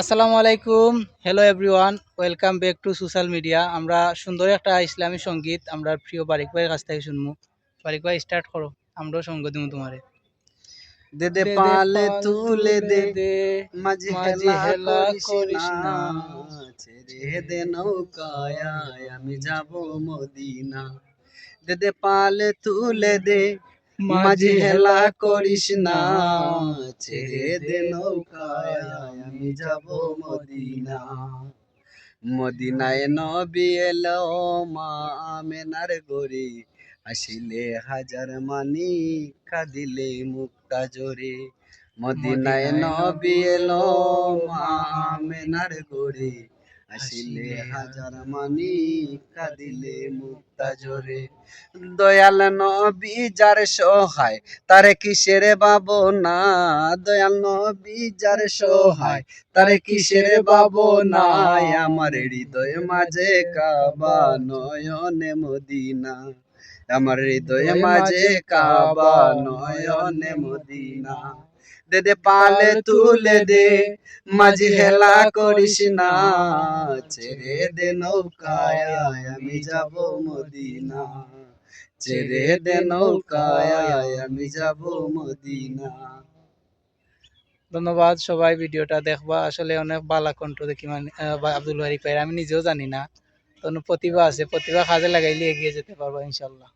আসসালামু আলাইকুম, hello everyone, welcome back to social media. আমরা সুন্দর একটা ইসলামী সঙ্গীত আমরা প্রিয় বারিক ভাইয়ের কাছ থেকে শুনবো। বারিক ভাই স্টার্ট করো, আমরাও সঙ্গ দিব তোমারে। দে দে দে দে পালে পাল তুলে তুলে দে, দে, মাঝি মাঝি হেলা হেলা করিস না, করিস না, ছেড়ে দে ছেড়ে দে নৌকায় নৌকায় আমি আমি যাব যাব মদিনা। মদিনা। দে দে পালে তুলে দে, মাঝি মাঝি হেলা হেলা করিস করিস না, না, ছেড়ে ছেড়ে দে দে নৌকায় নৌকায় আমি আমি যাব যাব মদিনা। মদিনা। মদিনায় নবী এলো মা আমেনার গরি, আসিলে হাজার মানি কাঁদিলে মুক্তা জোরে। মদিনায় মদিনায় নবী নবী এলো এলো মা মা আমেনার আমিনার গরি, গরে, আসিলে হাসিলে হাজার হাজার মানি মানি কাঁদিলে কাঁদিলে মুক্তা মুক্তা জোরে। জোরে। দয়াল নবী যার সহায়, তারে কিসের ভাবনা। দয়াল নবী যার সহায়, তারে কিসের ভাবনা। আমার হৃদয় মাঝে কাবা, নয়নে মদিনা। আমার হৃদয় হৃদয় মাঝে মাঝে কাবা, কাবা, নয়নে নয়নে মদিনা। মদিনা। দে দে পালে পাল তুলে তুলে দে, দে, মাঝি মাঝি হেলা হেলা করিস করিস না, না, ছেড়ে ছেড়ে দে দে নৌকায় নৌকায় আমি আমি যাব যাব মদিনা। মদিনা। ছেড়ে ছেড়ে দে দে নৌকায় নৌকায় আমি আমি যাব যাব মদিনা। মদিনা। ধন্যবাদ, সবাই ভিডিওটা দেখবা। আসলে অনেক বালা কণ্ঠ দেখি, মানে আব্দুল বারিক ভাই, আমি নিজেও জানি না, তো প্রতিভা আছে, প্রতিভা কাজে লাগাইলে এগিয়ে যেতে পারবো ইনশাল্লাহ।